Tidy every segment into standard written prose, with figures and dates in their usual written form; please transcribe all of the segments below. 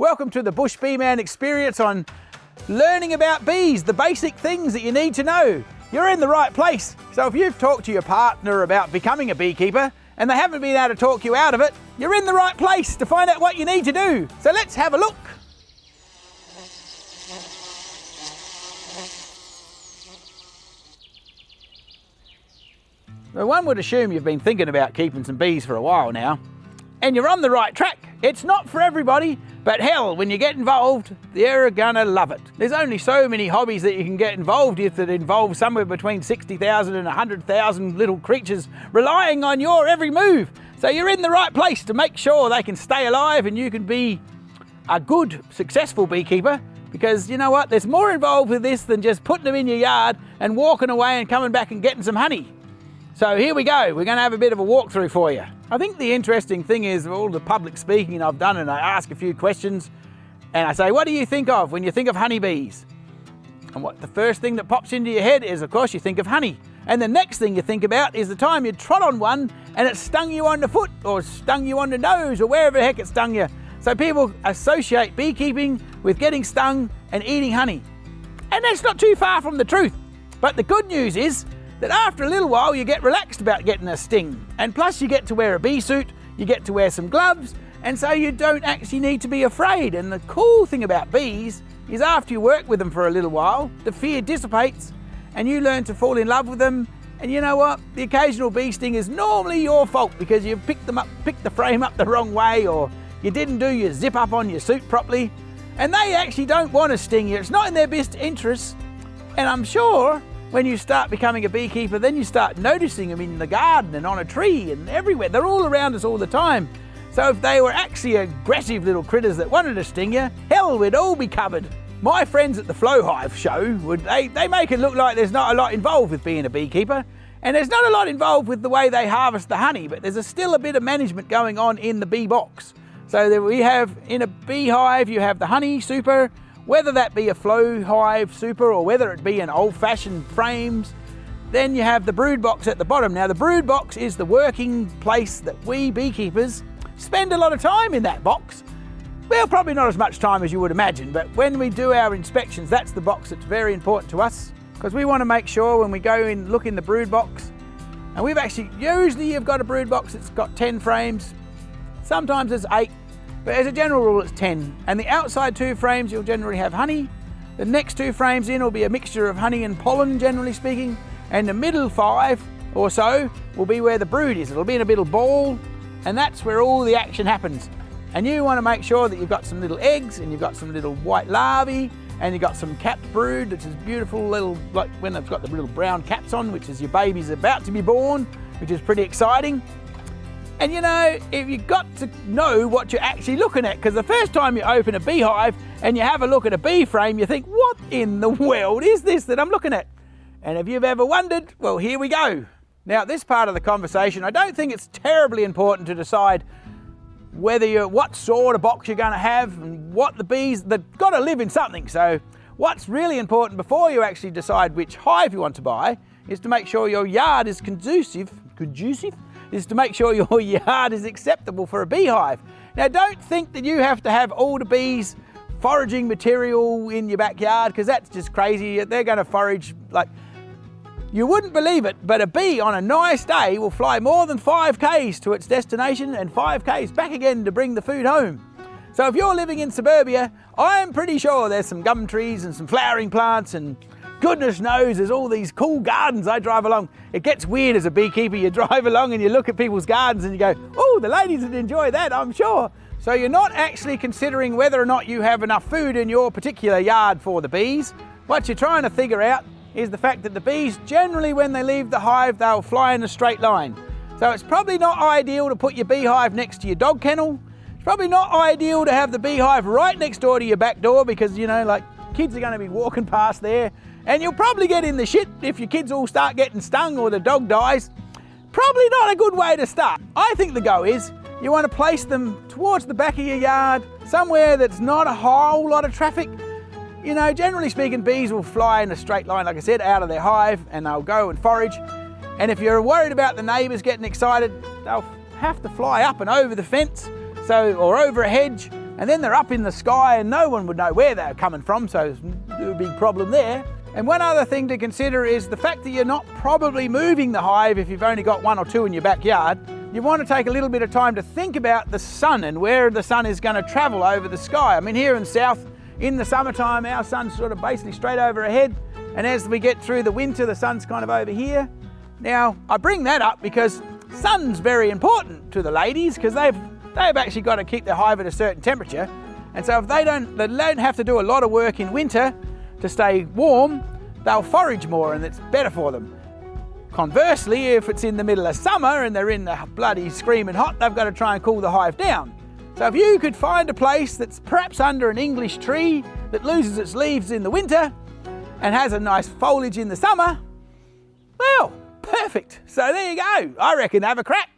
Welcome to the Bush Bee Man experience on learning about bees, the basic things that you need to know. You're in the right place. So if you've talked to your partner about becoming a beekeeper and they haven't been able to talk you out of it, you're in the right place to find out what you need to do. So let's have a look. Well, one would assume you've been thinking about keeping some bees for a while now, and you're on the right track. It's not for everybody, but hell, when you get involved, you're gonna love it. There's only so many hobbies that you can get involved with that involve somewhere between 60,000 and 100,000 little creatures relying on your every move. So you're in the right place to make sure they can stay alive and you can be a good, successful beekeeper. Because you know what, there's more involved with this than just putting them in your yard and walking away and coming back and getting some honey. So here we go, we're going to have a bit of a walkthrough for you. I think the interesting thing is all the public speaking I've done, and I ask a few questions and I say, what do you think of when you think of honeybees? And what the first thing that pops into your head is, of course, you think of honey. And the next thing you think about is the time you trod on one and it stung you on the foot or stung you on the nose or wherever the heck it stung you. So people associate beekeeping with getting stung and eating honey. And that's not too far from the truth. But the good news is that after a little while you get relaxed about getting a sting, and plus you get to wear a bee suit, you get to wear some gloves, and so you don't actually need to be afraid. And the cool thing about bees is after you work with them for a little while, the fear dissipates and you learn to fall in love with them. And you know what, the occasional bee sting is normally your fault because you picked the frame up the wrong way, or you didn't do your zip up on your suit properly, and they actually don't want to sting you. It's not in their best interest. And I'm sure when you start becoming a beekeeper, then you start noticing them in the garden and on a tree and everywhere. They're all around us all the time. So if they were actually aggressive little critters that wanted to sting you, hell, we'd all be covered. My friends at the Flow Hive show, they make it look like there's not a lot involved with being a beekeeper, and there's not a lot involved with the way they harvest the honey, but there's still a bit of management going on in the bee box. So that we have, in a beehive, you have the honey super, whether that be a Flow Hive super or whether it be an old-fashioned frames. Then you have the brood box at the bottom. Now the brood box is the working place that we beekeepers spend a lot of time in that box. Well, probably not as much time as you would imagine, but when we do our inspections, that's the box that's very important to us, because we want to make sure when we go in, look in the brood box, and we've actually, usually you've got a brood box that's got 10 frames, sometimes it's 8, but as a general rule it's 10. And the outside 2 frames you'll generally have honey. The next 2 frames in will be a mixture of honey and pollen, generally speaking, and the middle 5 or so will be where the brood is. It'll be in a little ball, and that's where all the action happens. And you want to make sure that you've got some little eggs, and you've got some little white larvae, and you've got some capped brood, which is beautiful little, like when they've got the little brown caps on, which is your baby's about to be born, which is pretty exciting. And you know, if you've got to know what you're actually looking at, because the first time you open a beehive and you have a look at a bee frame, you think, what in the world is this that I'm looking at? And if you've ever wondered, well, here we go. Now, this part of the conversation, I don't think it's terribly important to decide what sort of box you're going to have and what the bees, they've got to live in something. So what's really important before you actually decide which hive you want to buy is to make sure your yard is conducive is to make sure your yard is acceptable for a beehive. Now, don't think that you have to have all the bees foraging material in your backyard, because that's just crazy. They're going to forage like, you wouldn't believe it, but a bee on a nice day will fly more than 5 Ks to its destination and 5 Ks back again to bring the food home. So if you're living in suburbia, I'm pretty sure there's some gum trees and some flowering plants, and goodness knows there's all these cool gardens I drive along. It gets weird as a beekeeper. You drive along and you look at people's gardens and you go, oh, the ladies would enjoy that, I'm sure. So you're not actually considering whether or not you have enough food in your particular yard for the bees. What you're trying to figure out is the fact that the bees, generally when they leave the hive, they'll fly in a straight line. So it's probably not ideal to put your beehive next to your dog kennel. It's probably not ideal to have the beehive right next door to your back door, because, you know, like, kids are going to be walking past there. And you'll probably get in the shit if your kids all start getting stung or the dog dies. Probably not a good way to start. I think the go is you want to place them towards the back of your yard, somewhere that's not a whole lot of traffic. You know, generally speaking, bees will fly in a straight line, like I said, out of their hive, and they'll go and forage. And if you're worried about the neighbours getting excited, they'll have to fly up and over the fence, or over a hedge, and then they're up in the sky and no one would know where they're coming from, so there's no big problem there. And one other thing to consider is the fact that you're not probably moving the hive if you've only got 1 or 2 in your backyard. You want to take a little bit of time to think about the sun and where the sun is going to travel over the sky. I mean, here in the south, in the summertime, our sun's sort of basically straight over ahead, and as we get through the winter, the sun's kind of over here. Now, I bring that up because sun's very important to the ladies, because they've actually got to keep their hive at a certain temperature, and so if they don't have to do a lot of work in winter to stay warm, they'll forage more and it's better for them. Conversely, if it's in the middle of summer and they're in the bloody screaming hot, they've got to try and cool the hive down. So if you could find a place that's perhaps under an English tree that loses its leaves in the winter and has a nice foliage in the summer, well, perfect. So there you go. I reckon have a crack.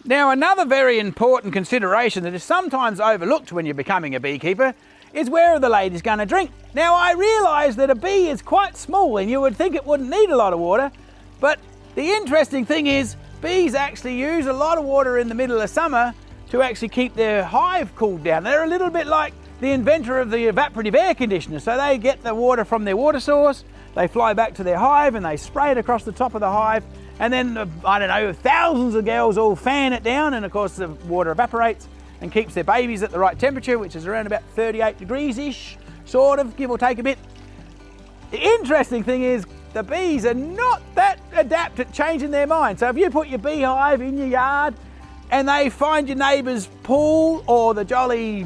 Now, another very important consideration that is sometimes overlooked when you're becoming a beekeeper is where are the ladies going to drink? Now, I realise that a bee is quite small and you would think it wouldn't need a lot of water, but the interesting thing is bees actually use a lot of water in the middle of summer to actually keep their hive cooled down. They're a little bit like the inventor of the evaporative air conditioner. So they get the water from their water source, they fly back to their hive and they spray it across the top of the hive, and then, I don't know, thousands of girls all fan it down, and of course the water evaporates and keeps their babies at the right temperature, which is around about 38 degrees-ish, sort of, give or take a bit. The interesting thing is the bees are not that adept at changing their mind. So if you put your beehive in your yard and they find your neighbour's pool, or the jolly,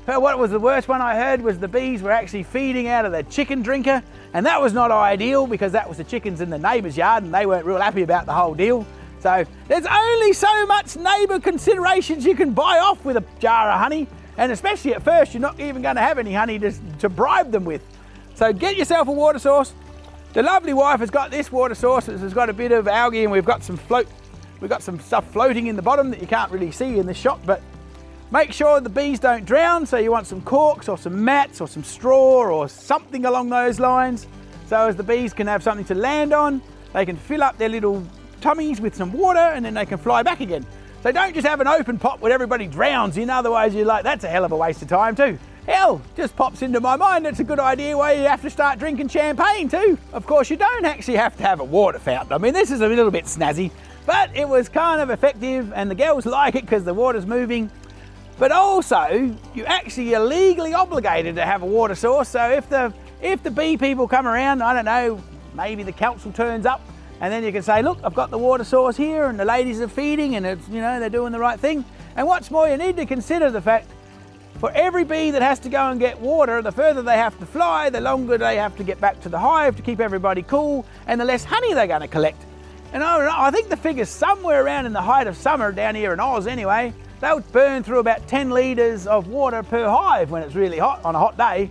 what was the worst one I heard was the bees were actually feeding out of the chicken drinker, and that was not ideal because that was the chickens in the neighbour's yard and they weren't real happy about the whole deal. So there's only so much neighbour considerations you can buy off with a jar of honey, and especially at first you're not even going to have any honey to bribe them with. So get yourself a water source. The lovely wife has got this water source that has got a bit of algae, and we've got some stuff floating in the bottom that you can't really see in this shot, but make sure the bees don't drown, so you want some corks or some mats or some straw or something along those lines, so as the bees can have something to land on, they can fill up their little tummies with some water and then they can fly back again. So don't just have an open pot where everybody drowns in, otherwise you're like, that's a hell of a waste of time too. Hell, just pops into my mind, it's a good idea where you have to start drinking champagne too. Of course, you don't actually have to have a water fountain. I mean, this is a little bit snazzy, but it was kind of effective and the girls like it because the water's moving. But also, you're actually legally obligated to have a water source, so if the bee people come around, I don't know, maybe the council turns up, and then you can say, look, I've got the water source here and the ladies are feeding and it's, they're doing the right thing. And what's more, you need to consider the fact, for every bee that has to go and get water, the further they have to fly, the longer they have to get back to the hive to keep everybody cool, and the less honey they're going to collect. And I think the figure's somewhere around in the height of summer down here in Oz anyway, they'll burn through about 10 litres of water per hive when it's really hot on a hot day.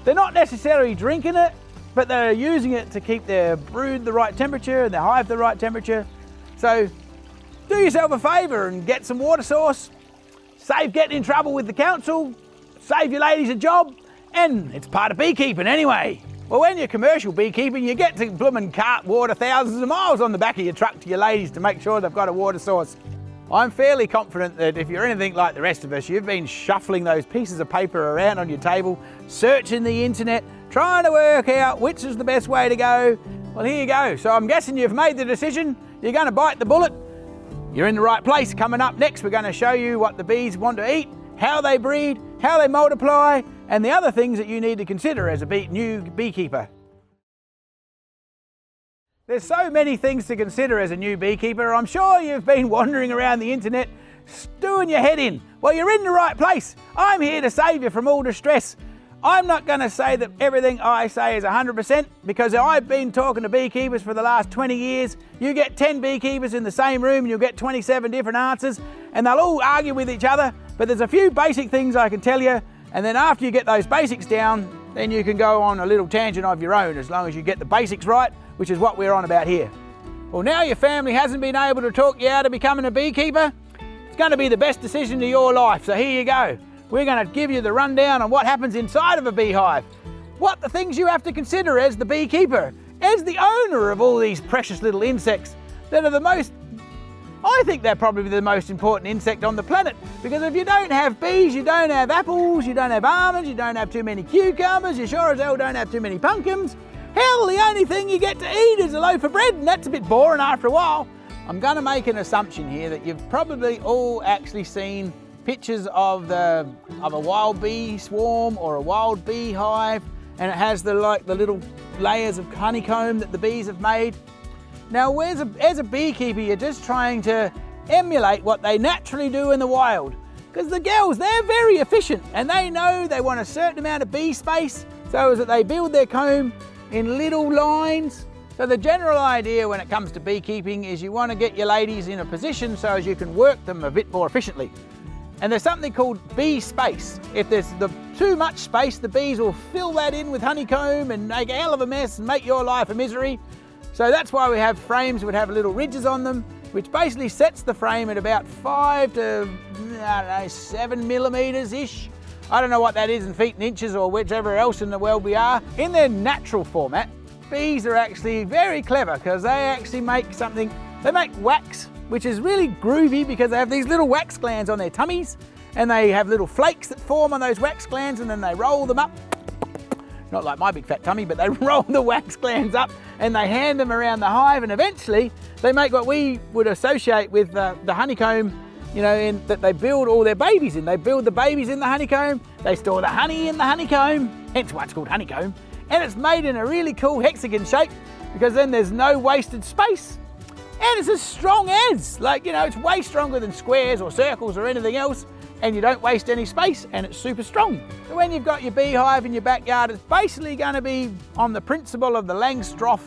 They're not necessarily drinking it, but they're using it to keep their brood the right temperature and their hive the right temperature. So do yourself a favour and get some water source, save getting in trouble with the council, save your ladies a job, and it's part of beekeeping anyway. Well, when you're commercial beekeeping, you get to bloomin' cart water thousands of miles on the back of your truck to your ladies to make sure they've got a water source. I'm fairly confident that if you're anything like the rest of us, you've been shuffling those pieces of paper around on your table, searching the internet, trying to work out which is the best way to go. Well, here you go. So I'm guessing you've made the decision. You're going to bite the bullet. You're in the right place. Coming up next, we're going to show you what the bees want to eat, how they breed, how they multiply, and the other things that you need to consider as a new beekeeper. There's so many things to consider as a new beekeeper. I'm sure you've been wandering around the internet, stewing your head in. Well, you're in the right place. I'm here to save you from all distress. I'm not going to say that everything I say is 100%, because I've been talking to beekeepers for the last 20 years. You get 10 beekeepers in the same room and you'll get 27 different answers, and they'll all argue with each other. But there's a few basic things I can tell you, and then after you get those basics down, then you can go on a little tangent of your own, as long as you get the basics right, which is what we're on about here. Well, now your family hasn't been able to talk you out of becoming a beekeeper, it's going to be the best decision of your life, so here you go. We're going to give you the rundown on what happens inside of a beehive, what the things you have to consider as the beekeeper, as the owner of all these precious little insects that are the most I think they're probably the most important insect on the planet, because if you don't have bees, you don't have apples, you don't have almonds, you don't have too many cucumbers, you sure as hell don't have too many pumpkins. Hell, the only thing you get to eat is a loaf of bread, and that's a bit boring after a while. I'm going to make an assumption here that you've probably all actually seen pictures of a wild bee swarm or a wild bee hive, and it has the little layers of honeycomb that the bees have made. Now, as a beekeeper, you're just trying to emulate what they naturally do in the wild. Because the girls, they're very efficient, and they know they want a certain amount of bee space, so that they build their comb in little lines. So the general idea when it comes to beekeeping is you want to get your ladies in a position so as you can work them a bit more efficiently. And there's something called bee space. If there's too much space, the bees will fill that in with honeycomb and make a hell of a mess and make your life a misery. So that's why we have frames that have little ridges on them, which basically sets the frame at about 5 to, 7 millimeters-ish. I don't know what that is in feet and inches or whichever else in the world we are. In their natural format, bees are actually very clever because they actually make something, they make wax, which is really groovy because they have these little wax glands on their tummies, and they have little flakes that form on those wax glands, and then they roll them up. Not like my big fat tummy, but they roll the wax glands up and they hand them around the hive, and eventually they make what we would associate with the honeycomb, you know, that they build all their babies in. They build the babies in the honeycomb, they store the honey in the honeycomb, hence why it's called honeycomb, and it's made in a really cool hexagon shape because then there's no wasted space. And it's as strong as, it's way stronger than squares or circles or anything else, and you don't waste any space, and it's super strong. So when you've got your beehive in your backyard, it's basically going to be on the principle of the Langstroth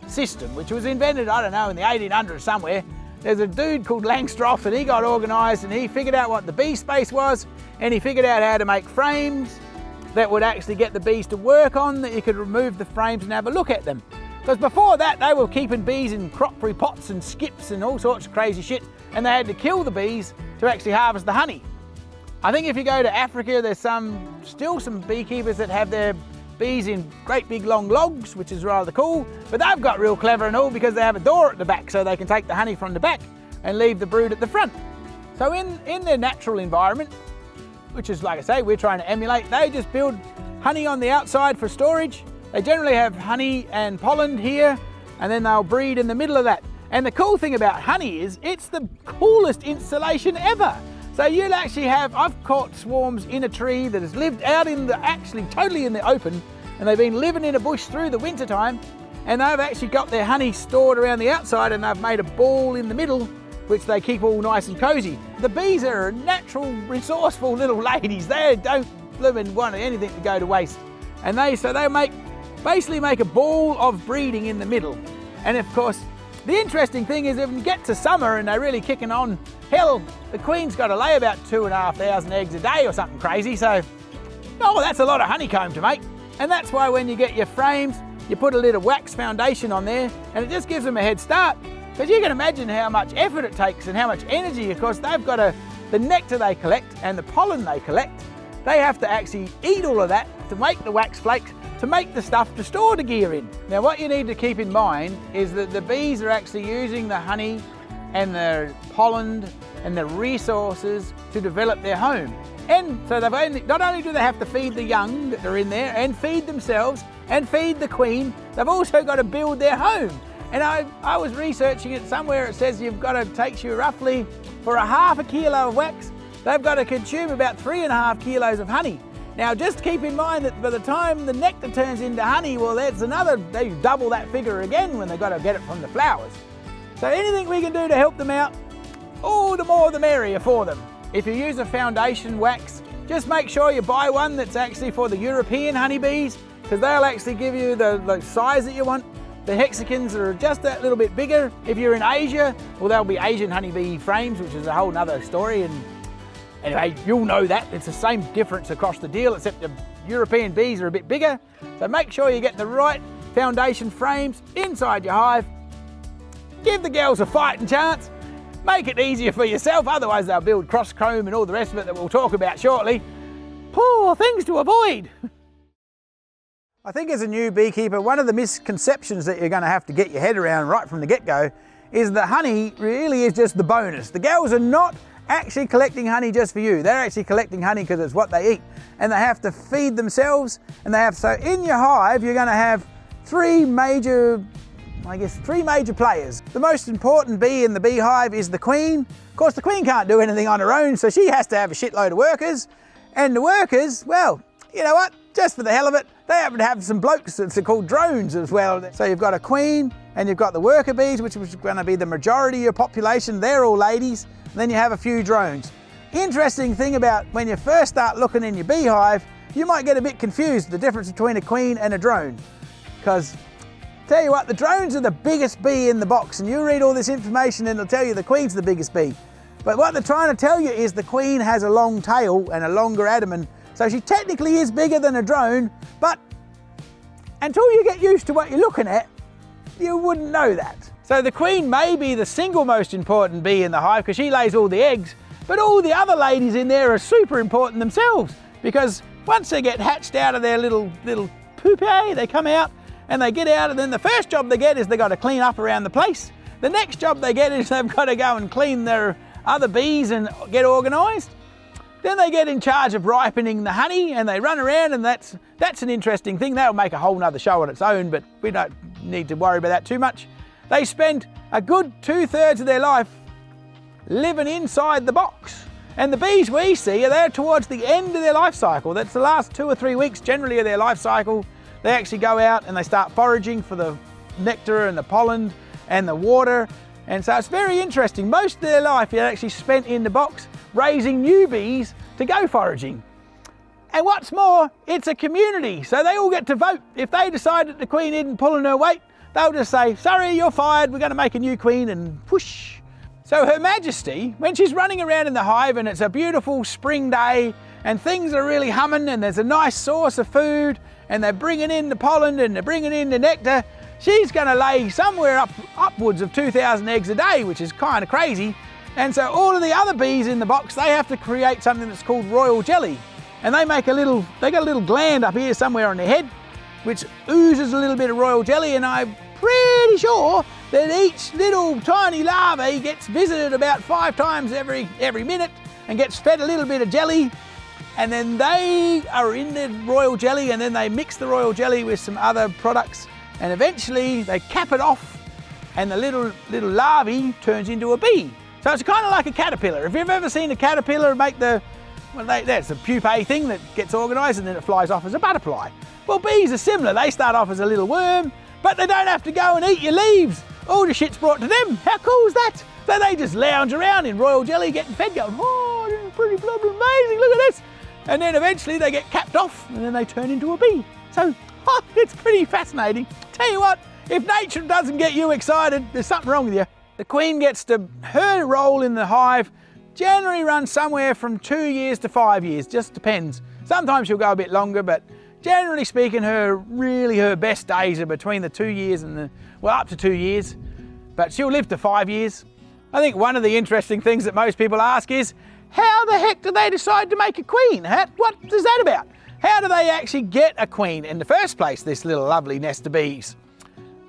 system, which was invented, I don't know, in the 1800s somewhere. There's a dude called Langstroth, and he got organised, and he figured out what the bee space was, and he figured out how to make frames that would actually get the bees to work on, that you could remove the frames and have a look at them. Because before that, they were keeping bees in crockery pots and skips and all sorts of crazy shit, and they had to kill the bees to actually harvest the honey. I think if you go to Africa, there's still some beekeepers that have their bees in great big long logs, which is rather cool, but they've got real clever and all because they have a door at the back so they can take the honey from the back and leave the brood at the front. So in their natural environment, which is, like I say, we're trying to emulate, they just build honey on the outside for storage. They generally have honey and pollen here, and then they'll breed in the middle of that. And the cool thing about honey is it's the coolest installation ever. So you'll actually I've caught swarms in a tree that has lived out totally in the open, and they've been living in a bush through the winter time, and they've actually got their honey stored around the outside, and they've made a ball in the middle, which they keep all nice and cozy. The bees are natural, resourceful little ladies. They don't want anything to go to waste. And they basically make a ball of breeding in the middle. And of course, the interesting thing is if you get to summer and they're really kicking on, hell, the queen's got to lay about 2,500 eggs a day or something crazy. So, that's a lot of honeycomb to make. And that's why when you get your frames, you put a little wax foundation on there, and it just gives them a head start. Because you can imagine how much effort it takes and how much energy. Of course, they've got the nectar they collect and the pollen they collect, they have to actually eat all of that to make the wax flakes, to make the stuff to store the gear in. Now, what you need to keep in mind is that the bees are actually using the honey and the pollen and the resources to develop their home. And so not only do they have to feed the young that are in there and feed themselves and feed the queen, they've also got to build their home. And I was researching it somewhere, it says takes you roughly, for a half a kilo of wax, they've got to consume about 3.5 kilos of honey. Now, just keep in mind that by the time the nectar turns into honey, well, they double that figure again when they've got to get it from the flowers. So anything we can do to help them out, the more the merrier for them. If you use a foundation wax, just make sure you buy one that's actually for the European honeybees, because they'll actually give you the size that you want. The hexagons are just that little bit bigger. If you're in Asia, well, there'll be Asian honeybee frames, which is a whole nother story. And anyway, you'll know that. It's the same difference across the deal, except the European bees are a bit bigger. So make sure you get the right foundation frames inside your hive. Give the girls a fighting chance. Make it easier for yourself, otherwise they'll build cross comb and all the rest of it that we'll talk about shortly. Poor things to avoid. I think as a new beekeeper, one of the misconceptions that you're going to have to get your head around right from the get-go is the honey really is just the bonus. The girls are not actually collecting honey just for you. They're actually collecting honey because it's what they eat. And they have to feed themselves. So in your hive, you're going to have three major players. The most important bee in the beehive is the queen. Of course, the queen can't do anything on her own, so she has to have a shitload of workers. And the workers, well, you know what? Just for the hell of it, they happen to have some blokes that's called drones as well. So you've got a queen and you've got the worker bees, which is going to be the majority of your population. They're all ladies. And then you have a few drones. Interesting thing about when you first start looking in your beehive, you might get a bit confused the difference between a queen and a drone. Because tell you what, the drones are the biggest bee in the box, and you read all this information and it'll tell you the queen's the biggest bee. But what they're trying to tell you is the queen has a long tail and a longer abdomen, so she technically is bigger than a drone, but until you get used to what you're looking at, you wouldn't know that. So the queen may be the single most important bee in the hive because she lays all the eggs, but all the other ladies in there are super important themselves, because once they get hatched out of their little pupae, they come out and they get out, and then the first job they get is they got to clean up around the place. The next job they get is they've got to go and clean their other bees and get organised. Then they get in charge of ripening the honey and they run around, and that's an interesting thing. That'll make a whole nother show on its own, but we don't need to worry about that too much. They spend a good 2/3 of their life living inside the box. And the bees we see are there towards the end of their life cycle. That's the last 2 or 3 weeks generally of their life cycle. They actually go out and they start foraging for the nectar and the pollen and the water. And so it's very interesting. Most of their life is actually spent in the box raising new bees to go foraging. And what's more, it's a community, so they all get to vote. If they decide that the queen isn't pulling her weight, they'll just say, sorry, you're fired, we're going to make a new queen, and whoosh. So Her Majesty, when she's running around in the hive and it's a beautiful spring day and things are really humming and there's a nice source of food and they're bringing in the pollen and they're bringing in the nectar, she's going to lay somewhere upwards of 2,000 eggs a day, which is kind of crazy. And so all of the other bees in the box, they have to create something that's called royal jelly. And they got a little gland up here somewhere on their head, which oozes a little bit of royal jelly, and I'm pretty sure that each little tiny larvae gets visited about 5 times every minute and gets fed a little bit of jelly. And then they are in the royal jelly, and then they mix the royal jelly with some other products, and eventually they cap it off and the little larvae turns into a bee. So it's kind of like a caterpillar. If you've ever seen a caterpillar make that's a pupae thing that gets organised and then it flies off as a butterfly. Well, bees are similar. They start off as a little worm, but they don't have to go and eat your leaves. All the shit's brought to them. How cool is that? So they just lounge around in royal jelly getting fed, going, oh, this is pretty bloody amazing, look at this. And then eventually they get capped off and then they turn into a bee. So it's pretty fascinating. Tell you what, if nature doesn't get you excited, there's something wrong with you. The queen her role in the hive generally runs somewhere from 2 years to 5 years, just depends. Sometimes she'll go a bit longer, but generally speaking, her best days are between the 2 years and up to 2 years, but she'll live to 5 years. I think one of the interesting things that most people ask is, how the heck do they decide to make a queen? What is that about? How do they actually get a queen in the first place, this little lovely nest of bees?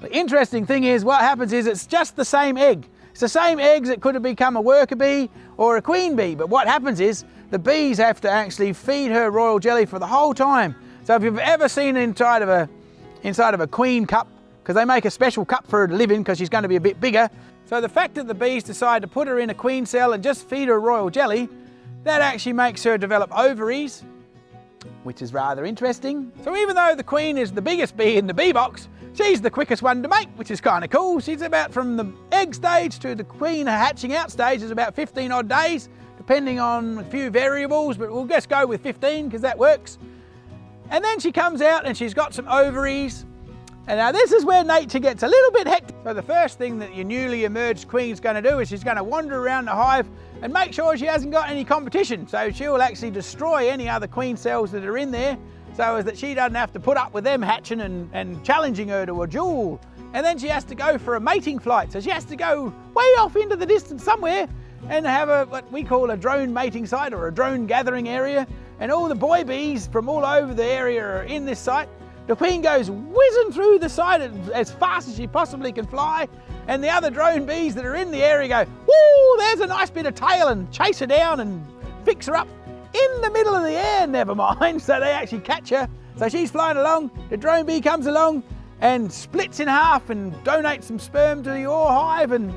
The interesting thing is, what happens is it's just the same egg. It's the same eggs that could have become a worker bee or a queen bee, but what happens is the bees have to actually feed her royal jelly for the whole time. So if you've ever seen inside of a queen cup, because they make a special cup for her to live in because she's going to be a bit bigger, so the fact that the bees decide to put her in a queen cell and just feed her royal jelly, that actually makes her develop ovaries, which is rather interesting. So even though the queen is the biggest bee in the bee box, she's the quickest one to make, which is kind of cool. She's about, from the egg stage to the queen hatching out stage, is about 15 odd days, depending on a few variables, but we'll just go with 15 because that works. And then she comes out and she's got some ovaries. And now this is where nature gets a little bit hectic. So the first thing that your newly emerged queen's going to do is she's going to wander around the hive and make sure she hasn't got any competition. So she'll actually destroy any other queen cells that are in there, so as that she doesn't have to put up with them hatching and challenging her to a duel. And then she has to go for a mating flight. So she has to go way off into the distance somewhere and have what we call a drone mating site or a drone gathering area. And all the boy bees from all over the area are in this site. the queen goes whizzing through the side as fast as she possibly can fly, and the other drone bees that are in the area go, woo, there's a nice bit of tail, and chase her down and fix her up in the middle of the air, never mind. So they actually catch her. So she's flying along, the drone bee comes along and splits in half and donates some sperm to your hive, and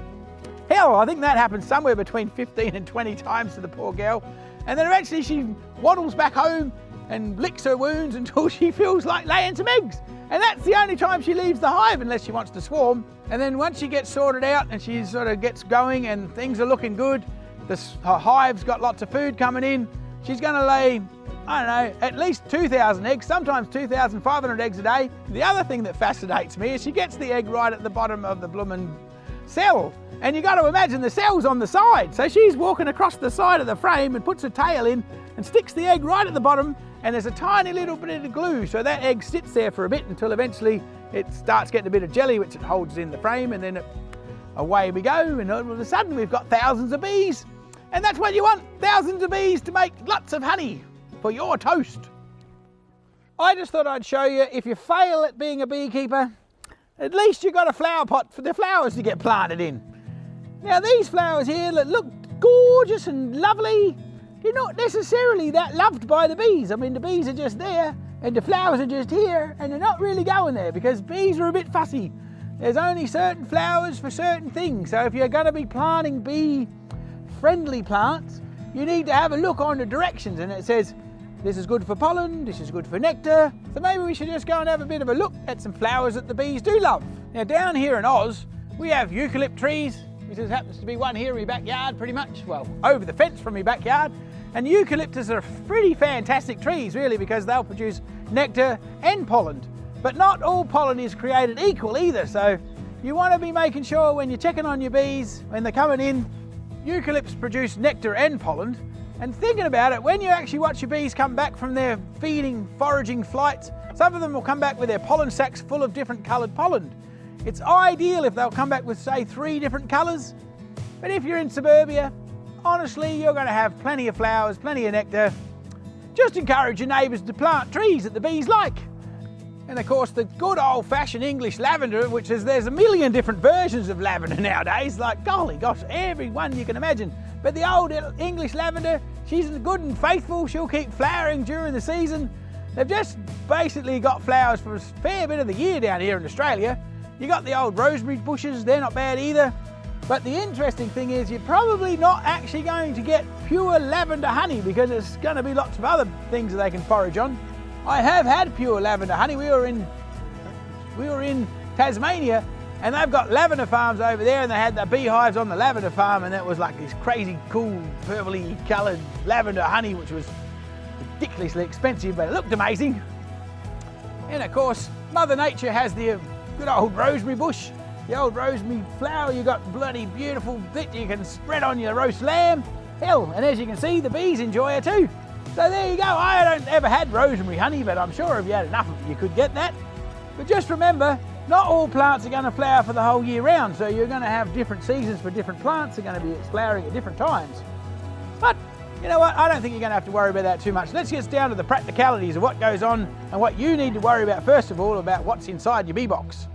hell, I think that happens somewhere between 15 and 20 times to the poor girl. And then eventually she waddles back home and licks her wounds until she feels like laying some eggs. And that's the only time she leaves the hive, unless she wants to swarm. And then once she gets sorted out and she sort of gets going and things are looking good, her hive's got lots of food coming in, she's going to lay, I don't know, at least 2,000 eggs, sometimes 2,500 eggs a day. The other thing that fascinates me is she gets the egg right at the bottom of the bloomin' cell. And you got to imagine the cell's on the side. So she's walking across the side of the frame and puts her tail in and sticks the egg right at the bottom, and there's a tiny little bit of glue. So that egg sits there for a bit until eventually it starts getting a bit of jelly, which it holds in the frame, and then away we go. And all of a sudden we've got thousands of bees. And that's what you want, thousands of bees to make lots of honey for your toast. I just thought I'd show you, if you fail at being a beekeeper, at least you've got a flower pot for the flowers to get planted in. Now these flowers here that look gorgeous and lovely, they're not necessarily that loved by the bees. I mean, the bees are just there and the flowers are just here, and they're not really going there because bees are a bit fussy. There's only certain flowers for certain things. So if you're going to be planting bee-friendly plants, you need to have a look on the directions, and it says, this is good for pollen, this is good for nectar. So maybe we should just go and have a bit of a look at some flowers that the bees do love. Now down here in Oz, we have eucalypt trees. This happens to be one here in my backyard pretty much, well, over the fence from my backyard. And eucalyptus are pretty fantastic trees really, because they'll produce nectar and pollen. But not all pollen is created equal either, so you want to be making sure when you're checking on your bees, when they're coming in, eucalypts produce nectar and pollen. And thinking about it, when you actually watch your bees come back from their feeding, foraging flights, some of them will come back with their pollen sacs full of different coloured pollen. It's ideal if they'll come back with, say, 3 different colours. But if you're in suburbia, honestly, you're going to have plenty of flowers, plenty of nectar. Just encourage your neighbours to plant trees that the bees like. And of course, the good old-fashioned English lavender, which is, there's a million different versions of lavender nowadays, like, golly gosh, every one you can imagine. But the old English lavender, she's good and faithful. She'll keep flowering during the season. They've just basically got flowers for a fair bit of the year down here in Australia. You got the old rosemary bushes, they're not bad either. But the interesting thing is you're probably not actually going to get pure lavender honey, because there's going to be lots of other things that they can forage on. I have had pure lavender honey. We were in Tasmania, and they've got lavender farms over there, and they had the beehives on the lavender farm, and that was like this crazy cool purpley coloured lavender honey, which was ridiculously expensive, but it looked amazing. And of course, Mother Nature has the good old rosemary bush, the old rosemary flower. You got bloody beautiful bit you can spread on your roast lamb. Hell, and as you can see, the bees enjoy it too. So there you go. I don't ever had rosemary honey, but I'm sure if you had enough of it, you could get that. But just remember, not all plants are going to flower for the whole year round, so you're going to have different seasons for different plants. They're going to be flowering at different times. But you know what? I don't think you're going to have to worry about that too much. Let's get down to the practicalities of what goes on and what you need to worry about first of all, about what's inside your bee box.